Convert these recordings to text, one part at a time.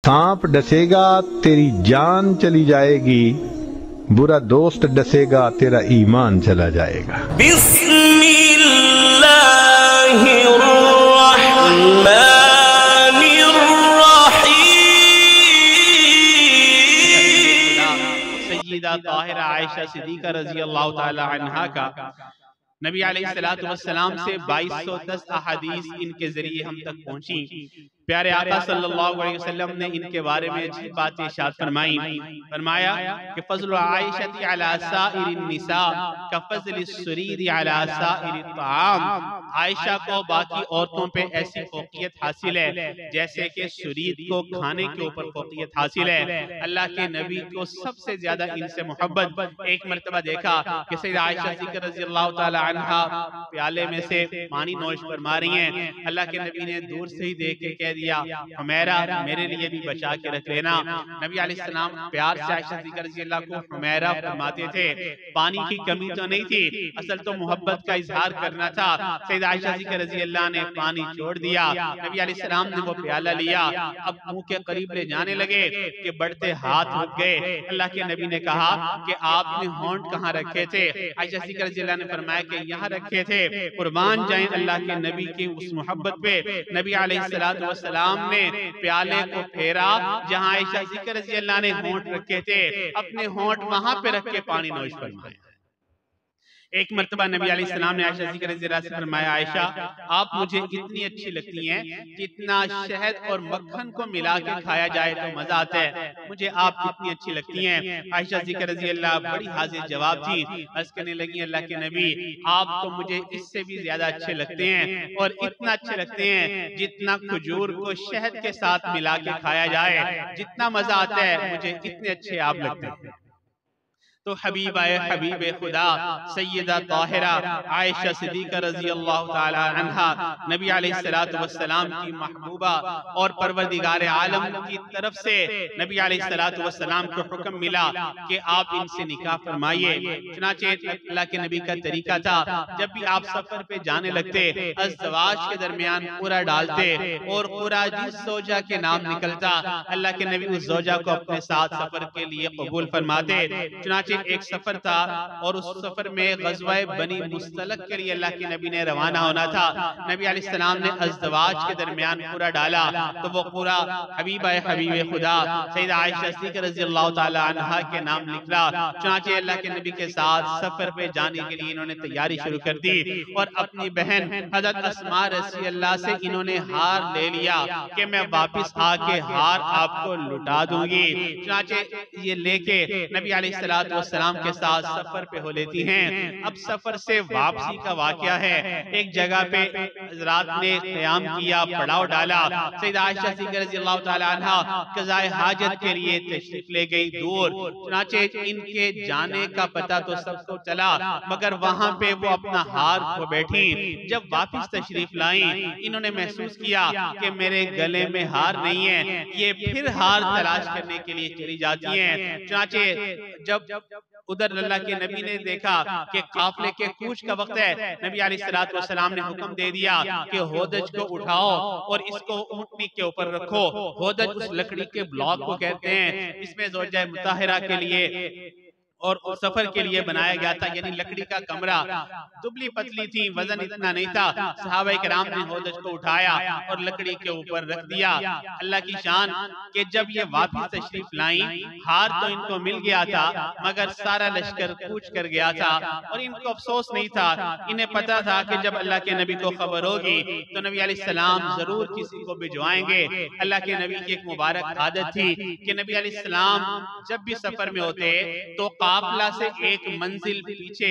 सांप डसेगा तेरी जान चली जाएगी, बुरा दोस्त डसेगा तेरा ईमान चला जाएगा। सय्यदा ताहिरा आयशा सिद्दीका रज़ी अल्लाह ताला अन्हा का नबी अलैहिस्सलातु वस्सलाम से 2210 अहादीस इनके जरिए हम तक पहुंची। प्यारे आका सल्लल्लाहु अलैहि वसल्लम ने इनके बारे में अच्छी बातें इरशाद फरमाई। फरमाया कि फज़्लु आयशति अला साइरिन निसा का फज़्लि सुरीरी अला साइरि ताम। आयशा को बाकी औरतों पे ऐसी फौकियत हासिल है जैसे कि सुरीद को खाने के ऊपर फौकियत हासिल है। अल्लाह के नबी को सबसे ज्यादा इनसे मोहब्बत। एक मर्तबा देखा कि सैयदा आयशा सिद्दीक़ा रज़ियल्लाहु ताला अन्हा प्याले में से पानी नोश फरमा रही हैं। अल्लाह के नबी ने दूर से ही देख के कह दिया, हुमैरा मेरे लिए भी बचा के रख लेना। नबी अलैहिस्सलाम प्यार से आयशा सिद्दीक़ा रज़ियल्लाहु को हुमैरा फरमाते थे। पानी की कमी तो नहीं थी, असल तो मोहब्बत का इजहार करना था। सैयदा आयशा सिद्दीक़ा रज़ियल्लाहु ने पानी छोड़ दिया। नबी अलैहिस्सलाम ने वो प्याला लिया, अब मुंह के करीब ले जाने लगे कि बढ़ते हाथ रुक गए। अल्लाह के नबी ने कहा कि आपने होंठ कहाँ रखे थे? आयशा सिद्दीक़ा रज़ियल्लाहु ने फरमाया कि यहाँ रखे थे। कुर्बान जाएं अल्लाह के नबी की उस मोहब्बत पे। नबी अलैहिस्सलातु वस्सलाम ने प्याले को फेरा जहाँ आयशा सिद्दीक़ा रज़ियल्लाहु ने होंठ रखे थे, अपने होंठ वहां पे रख के पानी नोश फरमाया। एक मर्तबा नबी अलैहिस्सलाम ने आयशा सिद्दीक़ा रज़ियल्लाहु से फरमाया, आयशा आप मुझे इतनी अच्छी लगती हैं कि इतना शहद और मक्खन को मिला के खाया जाए तो मजा आता है, मुझे आप इतनी अच्छी लगती हैं। आयशा सिद्दीक़ा रज़ियल्लाहु बड़ी हाजिर जवाब थी, अर्ज़ करने लगी, अल्लाह के नबी आप तो मुझे इससे भी ज्यादा अच्छे लगते हैं और इतना अच्छे लगते हैं जितना खजूर को शहद के साथ मिला के खाया जाए, जितना मजा आता है मुझे इतने अच्छे आप लगते हैं। तो हबीब खुदा सैयदा ताहिरा आयशा सिद्दीक़ा रज़ियल्लाहु ताला अन्हा नबी अलैहिस्सलातु वस्सलाम की महबूबा और परवरदिगार आलम की तरफ से नबी अलैहिस्सलातु वस्सलाम को हुक्म मिला कि आप इनसे निकाह फरमाइए। चुनांचे अल्लाह के नबी का तरीका था, जब भी आप सफर पे जाने लगते अज़वाज के दरमियान पूरा डालते और पूरा जिस ज़ौजा के नाम निकलता अल्लाह के नबी उस ज़ौजा को अपने साथ सफर के लिए कबूल फरमाते। चुनांचे एक सफर था और उस सफर में ग़ज़वाए बनी मुस्तलक के लिए अल्लाह के नबी ने रवाना होना था। नबी अलैहिस्सलाम ने अज़वाज के दरमियान पूरा डाला तो वो पूरा हबीब खुदा सैयदा आयशा सिद्दीक़ा रज़ियल्लाहु ताला अन्हा के नाम निकला। चुनांचे अल्लाह के नबी के साथ सफर पे जाने के लिए इन्होंने तैयारी शुरू कर दी और अपनी बहन हज़रत अस्मा रज़ी अल्लाह से इन्होंने हार ले लिया कि मैं वापिस आके हार आपको लुटा दूंगी। चुनांचे ये लेके नबी अलैहिस्सलातु वस्सलाम के साथ सफर पे हो लेती हैं। अब सफर से वापसी का वाकया है, एक जगह पे हज़रात ने क़याम किया, पड़ाव डाला। सैयदा आयशा सिद्दीक़ा रज़ियल्लाहु ताला अन्हा क़ज़ाए हाजत के लिए तशरीफ ले गई दूर। चुनांचे इनके जाने का पता तो सबको चला मगर वहां पे वो अपना हार खो बैठी। जब वापस तशरीफ लाई इन्होंने महसूस किया कि मेरे गले में हार नहीं है, ये फिर हार तलाश करने के लिए चली जाती हैं। चुनांचे जब उधर अल्लाह के नबी ने देखा कि काफले के कूच का वक्त है, नबी अलैहिस्सलातु वस्सलाम ने हुक्म दे दिया कि होदज को उठाओ और इसको ऊंटनी के ऊपर रखो। होदज उस लकड़ी के ब्लॉक को कहते हैं, इसमें ज़ौजा मुताहिरा के लिए और सफर के लिए बनाया गया था, यानी लकड़ी का कमरा। दुबली पतली थी, वजन इतना नहीं था। सहाबा किराम ने होदज को उठाया और लकड़ी के ऊपर रख दिया। अल्लाह की शान कि जब ये वापस तशरीफ लाई हार तो इनको मिल गया था मगर सारा लश्कर कूच कर गया था और इनको अफसोस नहीं था। इन्हें पता था कि जब अल्लाह के नबी को खबर होगी तो नबी अलैहिस्सलाम जरूर किसी को भिजवाएंगे। अल्लाह के नबी की एक मुबारक आदत थी कि नबी अलैहिस्सलाम जब भी सफर में होते तो काफिला से एक मंजिल पीछे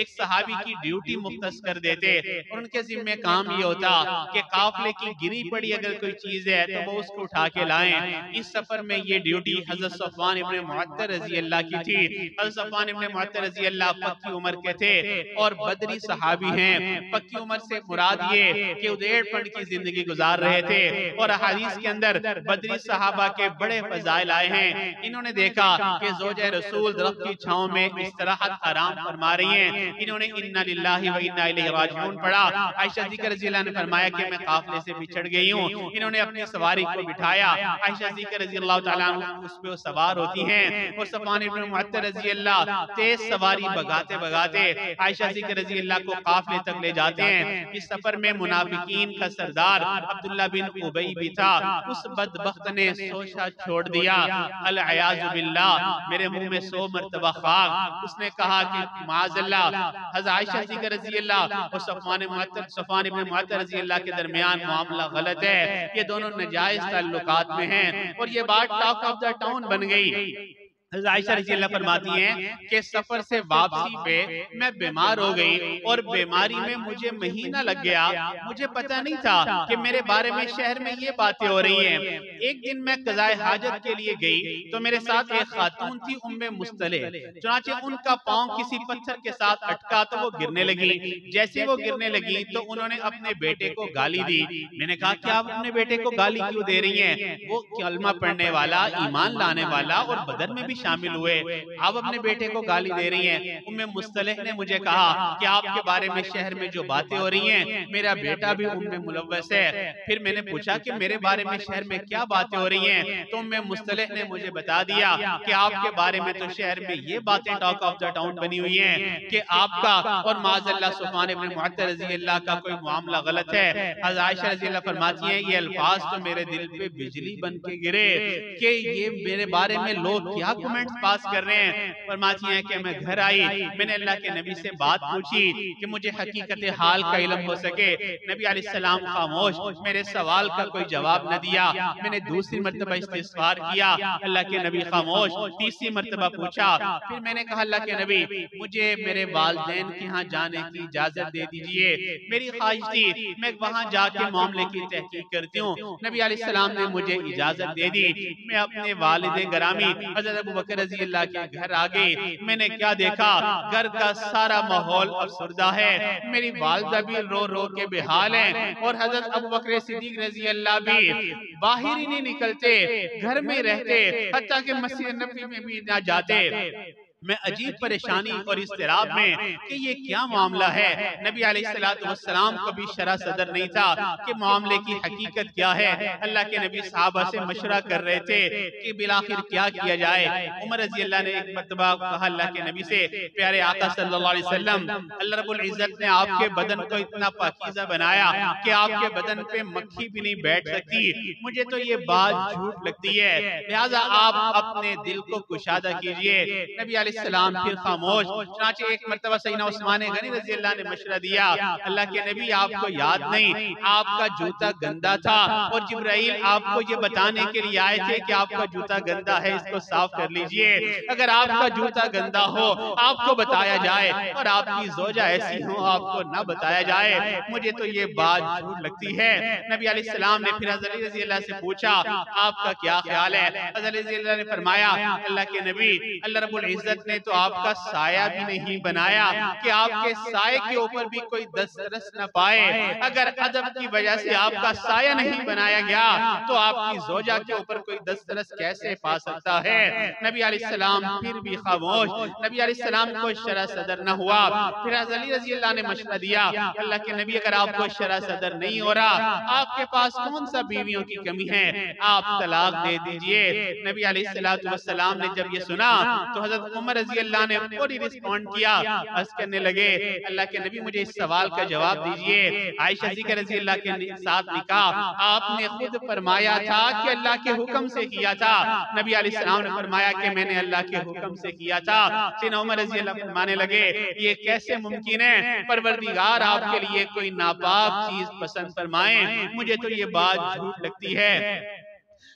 एक सहाबी की ड्यूटी मुख्तस कर देते और उनके जिम्मे काम ये होता कि काफिले की गिरी पड़ी अगर कोई चीज है तो वो उसको उठा के लाएं। इस सफर में ये ड्यूटी हजरत सफ़वान इब्ने मुअत्तल रज़ी अल्लाह की थी। हजरत सफ़वान इब्ने मुअत्तल रज़ी अल्लाह पक्की उम्र के थे और बदरी सहाबी हैं। पक्की उम्र से मुराद ये कि उदेड़पन की जिंदगी गुजार रहे थे और हदीस के अंदर बदरी सहाबा के बड़े फजाइल आए हैं। इन्होंने देखा कि ज़ौजे रसूल दरख्त की छांव में इस्तराहत आराम फरमा रही हैं। इन्होंने इन्ना लिल्लाहि व इन्ना इलैहि राजिऊन पढ़ा। आयशा सिद्दीक़ा रज़ियल्लाहु अन्हा ने फरमाया कि मैं काफिले से बिछड़ गई हूँ। इन्होंने अपनी सवारी को बिठाया। आयशा सिद्दीक़ा रज़ियल्लाहु तआला अन्हा उस पे सवार होती हैं और सफ़वान इब्न मुअत्तल रज़ियल्लाहु तेज सवारी भगाते भगाते आयशा सिद्दीक़ा रज़ियल्लाहु को काफिले तक ले जाते हैं। इस सफर में मुनाफिकीन का सरदार अब्दुल्लाह बिन उबई भी था। उस बदबख्त ने सोचा छोड़ दिया, अल अयाज़ु बिल्लाह, मेरे मुंह में 100 मरतबा खाक। उसने कहा कि माज़अल्लाह, हज़रत आयशा सिद्दीक़ा रज़ियल्लाहु और सफ़वान इब्न मुअत्तल रज़ियल्लाहु के दरमियान मामला गलत है। ये दोनों नाजायज ताल्लुकात में हैं और ये बात टॉक ऑफ द टाउन बन गई। आयशा रज़ियल्लाहु फरमाती हैं कि सफर से वापसी पे मैं बीमार हो गई और बीमारी में मुझे महीना लग गया। मुझे पता नहीं था कि मेरे बारे में शहर में ये बातें हो रही हैं। एक दिन मैं क़ज़ाए हाजत के लिए गई तो मेरे साथ एक खातून थी, उम्मे मुस्तलिह। चुनांचे उनका पाँव किसी पत्थर के साथ अटका तो वो गिरने लगी। जैसे वो गिरने लगी तो उन्होंने अपने बेटे को गाली दी। मैंने कहा कि आप अपने बेटे को गाली क्यों दे रही हैं? वो कलमा पढ़ने वाला, ईमान लाने वाला और बदर में भी शामिल हुए, आप अपने बेटे को गाली दे रही हैं। उम्मे मुस्तलिह ने मुझे कहा कि आपके बारे में शहर में जो बातें हो रही हैं, मेरा बेटा भी उनमें मुलव्वस है। फिर मैंने पूछा कि मेरे बारे में शहर में क्या बातें हो रही हैं, तो उम्मे मुस्तलिह ने मुझे बता दिया कि आपके बारे में तो शहर में ये बातें टॉक ऑफ द टाउन बनी हुई हैं कि आपका और माज़अल्लाह सफ़वान इब्न मुअत्तल रज़ियल्लाहु का कोई मामला गलत है। हज़रत आयशा रज़ियल्लाहु फरमाती हैं, ये अल्फाज तो मेरे दिल पे बिजली बन के गिरे कि ये मेरे बारे में लोग क्या कमेंट्स पास कर रहे हैं। फरमाती हैं कि मैं घर आई, मैंने अल्लाह के नबी से बात पूछी कि मुझे हकीकत हाल का इल्म हो सके। नबी अलैहिस्सलाम खामोश, मेरे सवाल का कोई जवाब न दिया। मैंने दूसरी मर्तबा इस्तिग़फ़ार किया, अल्लाह के नबी खामोश। तीसरी मर्तबा पूछा, फिर मैंने कहा अल्लाह के नबी, मुझे मेरे वालिदैन के यहाँ जाने की इजाजत दे दीजिए। मेरी ख्वाहिश थी मैं वहाँ जाके मामले की तहकीक करती हूँ। नबी अलैहिस्सलाम ने मुझे इजाजत दे दी। मैं अपने वालिद गरामी हज़रत अबू बकर रज़ियल्लाहु के घर आ गई। मैंने क्या देखा, घर का सारा माहौल अफसरदा है। मेरी वालिदा भी रो रो के बेहाल हैं और हज़रत अबू बकर सिद्दीक़ रज़ियल्लाहु भी बाहर ही नहीं निकलते, घर में रहते, हत्ता कि मस्जिद नबवी में भी ना जाते। मैं अजीब परेशानी और इस्तिराब में कि ये क्या मामला है। नबी अलैहिस्सलातु वस्सलाम को भी शरा सदर नहीं था कि मामले की हकीकत क्या है। अल्लाह के नबी सहाबा से मशवरा कर रहे थे कि बिलाखिर क्या किया जाए। उमर रज़ियल्लाहु ने एक मर्तबा कहा अल्लाह के नबी से, प्यारे आका सल्लल्लाहु अलैहि वसल्लम, अल्लाह रब्बुल इज्जत ने आपके बदन को इतना पाकीज़ा बनाया कि आपके बदन पे मक्खी भी नहीं बैठ सकती। मुझे तो ये बात झूठ लगती है, लिहाजा आप अपने दिल को कुशादा कीजिए। नबी सलाम फिर खामोश। चुनांचे एक मर्तबा सैयदना उस्मान गनी रज़ियल्लाहु ने मशवरा दिया, अल्लाह के नबी आपको याद नहीं, आपका जूता गंदा था और जिब्राइल आपको ये बताने के लिए आए थे कि आपका जूता गंदा है, इसको साफ कर लीजिए। अगर आपका जूता गंदा हो आपको बताया जाए और आपकी ज़ौजा ऐसी हो आपको ना बताया जाए। मुझे तो ये बात झूठ लगती है। नबी अलैहिस्सलाम ने फिर हज़रत अली रज़ियल्लाहु से पूछा, आपका क्या ख्याल है? हज़रत अली रज़ियल्लाहु ने फरमाया, अल्लाह के नबी, अल्लाह रब्बुल इज्जत ने तो आपका साया भी नहीं बनाया कि आपके साये के ऊपर भी कोई दस्तरस न पाए। अगर अदब की वजह से आपका साया नहीं बनाया गया तो आपकी ज़ौजा के ऊपर कोई दस्तरस कैसे पा सकता है? नबी अलैहिस्सलाम फिर भी खामोश। नबी अलैहिस्सलाम को शरा सदर न हुआ। फिर हज़रत अली रज़ियल्लाहु ने मशवरा दिया, अल्लाह के नबी, अगर आपको शरा सदर नहीं हो रहा, आपके पास कौन सा बीवियों की कमी है, आप तलाक दे दीजिए। नबी अलैहिस्सलातु वस्सलाम ने जब ये सुना तो हज़रत उमर रज़ियल्लाहु ने फौरी रिस्पॉन्ड किया, अर्ज़ करने लगे, अल्लाह के नबी मुझे इस सवाल का जवाब दीजिए। आयशा सिद्दीक़ा रज़ियल्लाहु के साथ निकाह आपने खुद फरमाया था कि अल्लाह के हुक्म से किया था? नबी अलैहिस्सलाम ने फरमाया कि मैंने अल्लाह के हुक्म से किया था। सैयदना उमर रज़ियल्लाहु फरमाने लगे, ये कैसे मुमकिन है? परवरदिगार आपके लिए कोई नापाक चीज पसंद फरमाए, मुझे तो ये बात झूठ लगती है।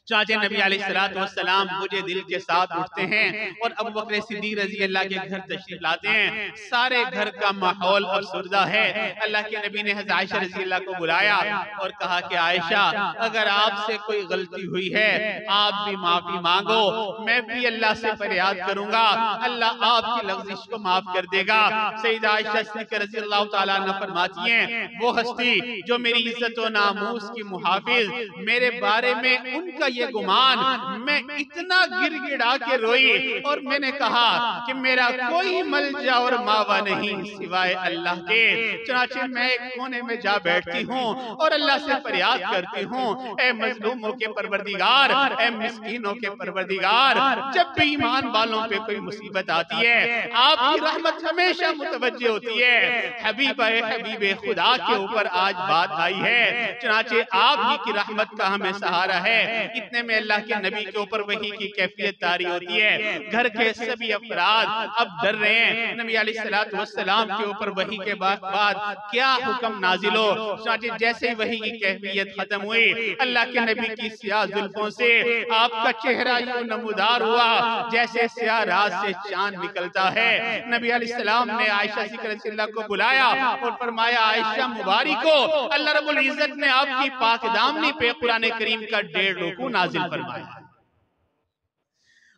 चाचे नबी अलैहिस्सलातु वस्सलाम मुझे दिल के साथ उठते हैं और अबू बकर सिद्दीक़ रज़ियल्लाहु के घर तशरीफ लाते हैं। सारे घर का माहौल अफसरदा है। अल्लाह के नबी ने हज़रत आयशा रज़ियल्लाहु को बुलाया और कहा कि आयशा, अगर आपसे कोई गलती हुई है आप भी माफी मांगो, मैं भी अल्लाह से फरियाद करूंगा, अल्लाह आपकी लग़ज़िश को माफ कर देगा। सैयदा आयशा सिद्दीक़ा रज़ियल्लाहु तआला अन्हा फरमाती हैं, वो हस्ती जो मेरी इज्जत और नामूस की मुहाफिज, मेरे बारे में उनका ये गुमान, मैं इतना गिड़गिड़ा के रोई और मैंने कहा कि मेरा कोई मलजा और मावा नहीं सिवाय अल्लाह के। चनाचे मैं एक कोने में जा बैठती हूँ और अल्लाह से फरियाद करती हूँ, ऐ मजलूमों के परवरदिगार, ऐ मिस्कीनों के परवरदिगार, जब भी ईमान वालों पे कोई मुसीबत आती है आपकी रहमत हमेशा मुतवज्जे होती है। हबीबे खुदा के ऊपर आज बात आई है, चनाचे आप ही की रहमत का हमें सहारा है। इतने में अल्लाह के नबी के ऊपर वही की कैफियत तारी होती है। घर के सभी अफराद अब डर रहे हैं। नबी अलैहिस्सलातु वस्सलाम के ऊपर वही के बाद क्या हुक्म नाजिल हो। जैसे ही वही की कैफियत खत्म हुई, अल्लाह के नबी की सियाह जुल्फों से आपका चेहरा यूं नमूदार हुआ जैसे सियाह रात से चांद निकलता है। नबी अलैहिस्सलाम ने आयशा सिद्दीक़ा को बुलाया और फरमाया, आयशा मुबारक को अल्लाह रब्बुल इज्जत ने आपकी पाकदामनी पे कुरान करीम का 1.5 रुकू नाजिल फरमाया।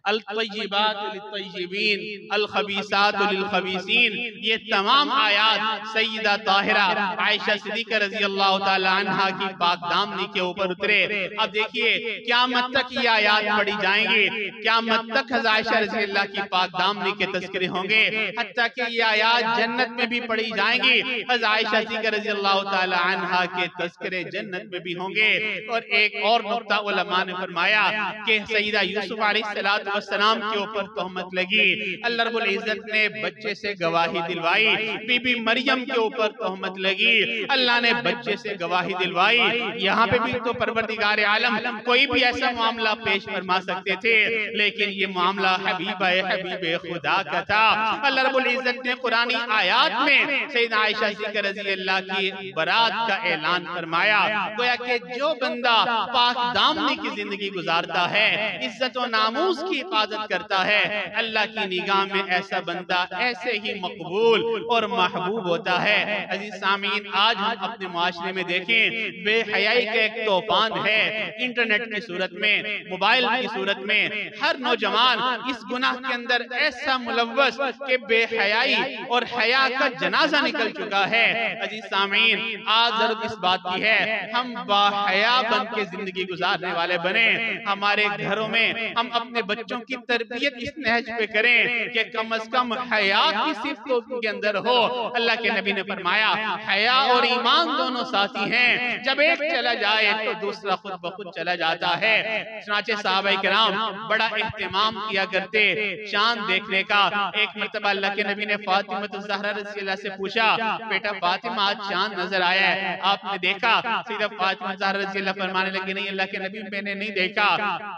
अल-तय्यिबात लित-तय्यिबीन, अल-खबीसात लिल-खबीसीन, ये तमाम आयात सय्यदा ताहिरा आयशा सिद्दीक़ा रज़ियल्लाहु ताला अन्हा की पाकदामनी के ऊपर उतरे। अब देखिए क़यामत तक ये आयात पढ़ी जाएंगी, क़यामत तक हज़रत आयशा रज़ियल्लाहु की पाकदामनी के तज़किरे होंगे, हत्ता कि ये आयात जन्नत में भी पढ़ी जाएंगी। हज़रत आयशा सिद्दीक़ा रज़ियल्लाहु ताला अन्हा के तज़किरे जन्नत में भी होंगे। और एक और नुक्ता उलमा ने फरमाया कि सय्यदा यूसुफ अलैहिस्सलाम सलाम के ऊपर तोहमत लगी, अल्लाह रब्बुल इज्जत ने बच्चे से गवाही दिलवाई। बीबी मरियम के ऊपर तोहमत लगी, अल्लाह ने बच्चे से गवाही दिलवाई। यहाँ पे भी तो परवरदिगार आलम कोई भी ऐसा मामला पेश फरमा सकते थे, लेकिन ये मामला हबीबे खुदा का था। अल्लाह रब्बुल इज्जत ने कुरानी आयात में सैयदा आयशा सिद्दीक़ा रज़ियल्लाहु की बरात का ऐलान फरमाया। गोया कि जो बंदा पाक दामनी की जिंदगी गुजारता है, इज्जत और नामूस की हिफाजत करता है, अल्लाह की निगाह में ऐसा बंदा ऐसे ही मकबूल और महबूब होता है। अजीज सामीन, आज हम अपने मुआशरे में देखें बेहयाई का एक तूफान है। इंटरनेट की सूरत में, मोबाइल की सूरत में हर नौजवान इस गुनाह के अंदर ऐसा मुलव्वस कि बेहयाई और हया का जनाजा निकल चुका है। अजीज सामीन, आज जरूरत इस बात की है हम बाहया बन के जिंदगी गुजारने वाले बने। हमारे घरों में हम अपने बच्चों की तरबियत इस नहज पे करें कि कम से कम हया की सिफ़त उनके अंदर हो। अल्लाह के नबी ने फरमाया हया और ईमान दोनों साथी हैं, जब एक चला जाए तो दूसरा खुद ब खुद चला जाता है। चनाचे सहाबाए किराम बड़ा एहतमाम किया करते चांद देखने का। एक मरतबा अल्लाह के नबी ने फातिमा ज़हरा रज़ियल्लाहु से पूछा, बेटा फातिमा आज चांद नजर आया है, आपने देखा? सीधा फातिमा ज़हरा रज़ियल्लाहु फरमाने लगी, नहीं अल्लाह के नबी मैंने नहीं देखा।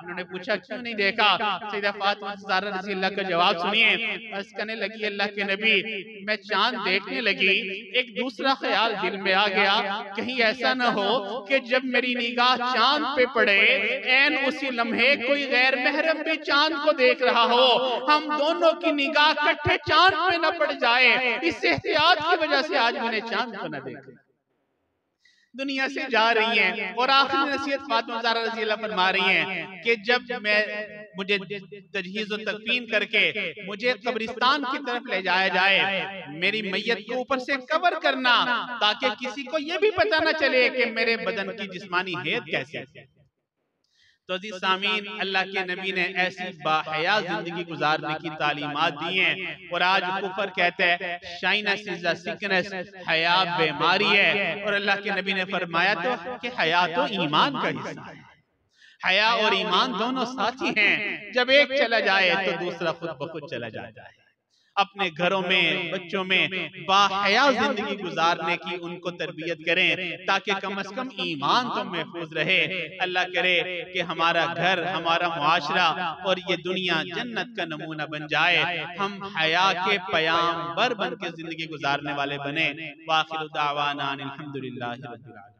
उन्होंने पूछा क्यों नहीं देखा? सैयदा फातिमा ज़हरा रज़ियल्लाहु का जवाब सुनिए। अर्ज़ करने लगी, अल्लाह के नबी मैं चांद देखने लगी, एक दूसरा ख्याल दिल में आ गया, कहीं ऐसा न हो कि जब मेरी निगाह चांद पे पड़े ऐन उसी लम्हे कोई गैर महरम भी चांद को देख रहा हो, हम दोनों की निगाह इकट्ठे चांद पे न पड़ जाए। इस एहतियात की वजह से आज मैंने चांद को न देखा। दुनिया से जा रही हैं और आखिरी नसीहत फातिमा ज़हरा रज़ियल्लाहु फरमा रही हैं कि जब मुझे तजहीज़ और तकफीन करके मुझे कब्रिस्तान की तरफ ले जाया जाए, मेरी मैयत को ऊपर से कवर करना ताकि किसी को ये भी पता न चले कि मेरे बदन की जिस्मानी हैत कैसी है। तो अज़ीज़ सामीन, अल्लाह के नबी ने ऐसी बाहया जिंदगी गुजारने की तालीमात दी हैं। और आज कुफर कहते हैं शाइनेस इज अ सिकनेस, हया बीमारी है। और अल्लाह के नबी ने फरमाया तो कि हया तो ईमान का हिस्सा है। हया और ईमान दोनों साथी हैं, जब एक चला जाए तो दूसरा खुद ब खुद चला जाता है। अपने घरों में बच्चों में बाहया जिंदगी गुजारने की उनको तरबियत करें ताकि कम से कम ईमान तो महफूज रहे। अल्लाह करे कि हमारा घर, हमारा मुआशरा और ये दुनिया जन्नत का नमूना बन जाए। हम हया के पैगंबर बन के जिंदगी गुजारने वाले बने। वाखिरु दावाना अनिल हम्दुलिल्लाहि रब्बिल आलमीन।